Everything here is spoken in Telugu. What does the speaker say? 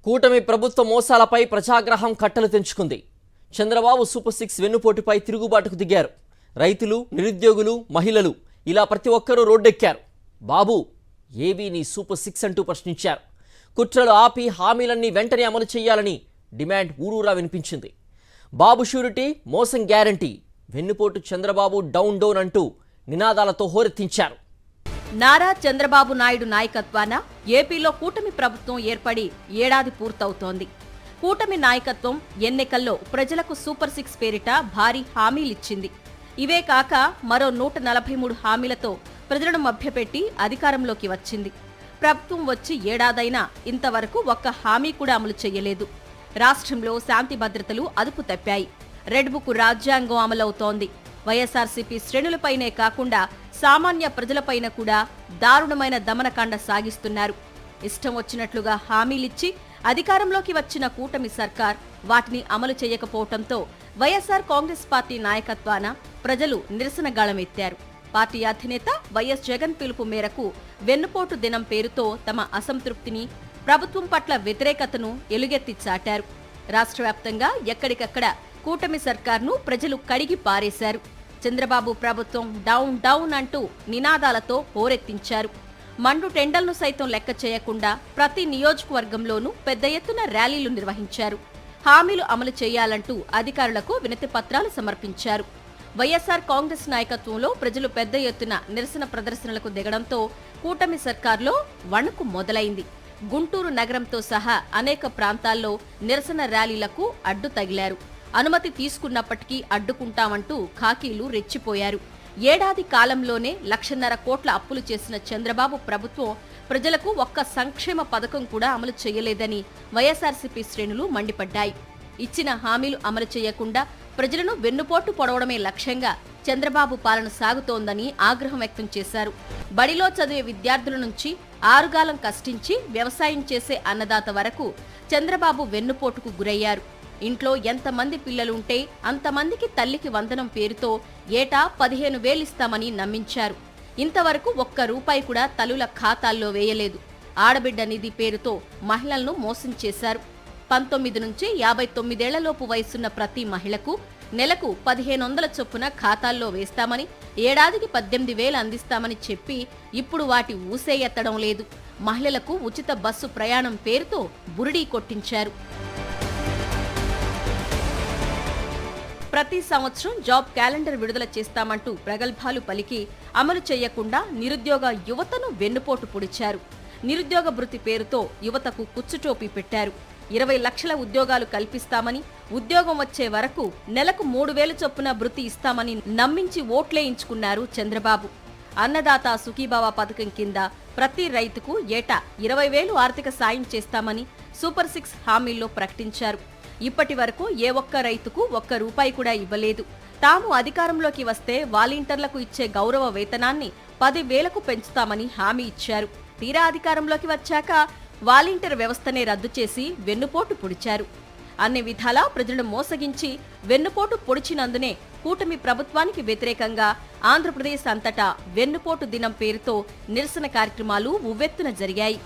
కూటమి ప్రభుత్వ మోసాలపై ప్రజాగ్రహం కట్టలు తెంచుకుంది. చంద్రబాబు సూపర్ 6 వెన్నుపోటుపై తిరుగుబాటుకు దిగారు. రైతులు, నిరుద్యోగులు, మహిళలు ఇలా ప్రతి ఒక్కరూ రోడ్డెక్కారు. బాబు, ఏవి నీ సూపర్ 6 అంటూ ప్రశ్నించారు. కుట్రలు ఆపి హామీలన్నీ వెంటనే అమలు చేయాలని డిమాండ్ ఊరూరా వినిపించింది. బాబు షూరిటీ, మోసం గ్యారంటీ, వెన్నుపోటు చంద్రబాబు డౌన్ డౌన్ అంటూ నినాదాలతో హోరెత్తించారు. నారా చంద్రబాబు నాయుడు నాయకత్వాన ఏపీలో కూటమి ప్రభుత్వం ఏర్పడి ఏడాది పూర్తవుతోంది. కూటమి నాయకత్వం ఎన్నికల్లో ప్రజలకు సూపర్ 6 పేరిట భారీ హామీలిచ్చింది. ఇవే కాక మరో 143 హామీలతో ప్రజలను మభ్యపెట్టి అధికారంలోకి వచ్చింది. ప్రభుత్వం వచ్చి ఏడాదైనా ఇంతవరకు ఒక్క హామీ కూడా అమలు చేయలేదు. రాష్ట్రంలో శాంతి భద్రతలు అదుపు తప్పాయి. రెడ్ బుక్ రాజ్యాంగం అమలవుతోంది. వైఎస్ఆర్సీపీ శ్రేణులపైనే కాకుండా సామాన్య ప్రజలపైన కూడా దారుణమైన దమనకాండ సాగిస్తున్నారు. ఇష్టం వచ్చినట్లుగా హామీలిచ్చి అధికారంలోకి వచ్చిన కూటమి సర్కార్ వాటిని అమలు చేయకపోవడంతో వైఎస్ఆర్ కాంగ్రెస్ పార్టీ నాయకత్వాన ప్రజలు నిరసన గాళమెత్తారు. పార్టీ అధినేత వైఎస్ జగన్ పిలుపు మేరకు వెన్నుపోటు దినం పేరుతో తమ అసంతృప్తిని, ప్రభుత్వం పట్ల వ్యతిరేకతను ఎలుగెత్తి చాటారు. రాష్ట్ర వ్యాప్తంగా ఎక్కడికక్కడ కూటమి సర్కార్ను ప్రజలు కడిగి పారేశారు. చంద్రబాబు ప్రభుత్వం డౌన్ డౌన్ అంటూ నినాదాలతో హోరెత్తించారు. మండు టెండల్ను సైతం లెక్క చేయకుండా ప్రతి నియోజకవర్గంలోనూ పెద్ద ఎత్తున ర్యాలీలు నిర్వహించారు. హామీలు అమలు చేయాలంటూ అధికారులకు వినతి పత్రాలు సమర్పించారు. వైఎస్ఆర్ కాంగ్రెస్ నాయకత్వంలో ప్రజలు పెద్ద ఎత్తున నిరసన ప్రదర్శనలకు దిగడంతో కూటమి సర్కార్లో వణుకు మొదలైంది. గుంటూరు నగరంతో సహా అనేక ప్రాంతాల్లో నిరసన ర్యాలీలకు అడ్డు తగిలారు. అనుమతి తీసుకున్నప్పటికీ అడ్డుకుంటామంటూ ఖాకీలు రెచ్చిపోయారు. ఏడాది కాలంలోనే 1,50,000 కోట్ల అప్పులు చేసిన చంద్రబాబు ప్రభుత్వం ప్రజలకు ఒక్క సంక్షేమ పథకం కూడా అమలు చేయలేదని వైఎస్ఆర్సీపీ శ్రేణులు మండిపడ్డాయి. ఇచ్చిన హామీలు అమలు చేయకుండా ప్రజలను వెన్నుపోటు పొడవడమే లక్ష్యంగా చంద్రబాబు పాలన సాగుతోందని ఆగ్రహం వ్యక్తం చేశారు. బడిలో చదివే విద్యార్థుల నుంచి ఆరుగాలం కష్టించి వ్యవసాయం చేసే అన్నదాత వరకు చంద్రబాబు వెన్నుపోటుకు గురయ్యారు. ఇంట్లో ఎంతమంది పిల్లలుంటే అంతమందికి తల్లికి వందనం పేరుతో ఏటా 15,000 ఇస్తామని నమ్మించారు. ఇంతవరకు ఒక్క రూపాయి కూడా తల్లుల ఖాతాల్లో వేయలేదు. ఆడబిడ్డ నిధి పేరుతో మహిళలను మోసం చేశారు. 19 నుంచి 59 ఏళ్లలోపు వయసున్న ప్రతి మహిళకు నెలకు 1,500 చొప్పున ఖాతాల్లో వేస్తామని, ఏడాదికి 18,000 అందిస్తామని చెప్పి ఇప్పుడు వాటి ఊసే ఎత్తడం లేదు. మహిళలకు ఉచిత బస్సు ప్రయాణం పేరుతో బురిడీ కొట్టించారు. ప్రతి సంవత్సరం జాబ్ క్యాలెండర్ విడుదల చేస్తామంటూ ప్రగల్భాలు పలికి అమలు చేయకుండా నిరుద్యోగ యువతను వెన్నుపోటు పొడిచారు. నిరుద్యోగ భృతి పేరుతో యువతకు కుచ్చుటోపీ పెట్టారు. 20 లక్షల ఉద్యోగాలు కల్పిస్తామని, ఉద్యోగం వచ్చే వరకు నెలకు 3,000 చొప్పున భృతి ఇస్తామని నమ్మించి ఓట్లేయించుకున్నారు చంద్రబాబు. అన్నదాత సుఖీభావ పథకం కింద ప్రతి రైతుకు ఏటా 20,000 ఆర్థిక సాయం చేస్తామని సూపర్ 6 హామీల్లో ప్రకటించారు. ఇప్పటి వరకు ఏ ఒక్క రైతుకు ఒక్క రూపాయి కూడా ఇవ్వలేదు. తాము అధికారంలోకి వస్తే వాలంటీర్లకు ఇచ్చే గౌరవ వేతనాన్ని 10,000కు పెంచుతామని హామీ ఇచ్చారు. తీరా అధికారంలోకి వచ్చాక వాలంటీర్ వ్యవస్థనే రద్దు చేసి వెన్నుపోటు పొడిచారు. అన్ని విధాలా ప్రజలను మోసగించి వెన్నుపోటు పొడిచినందునే కూటమి ప్రభుత్వానికి వ్యతిరేకంగా ఆంధ్రప్రదేశ్ అంతటా వెన్నుపోటు దినం పేరుతో నిరసన కార్యక్రమాలు ఉవ్వెత్తున జరిగాయి.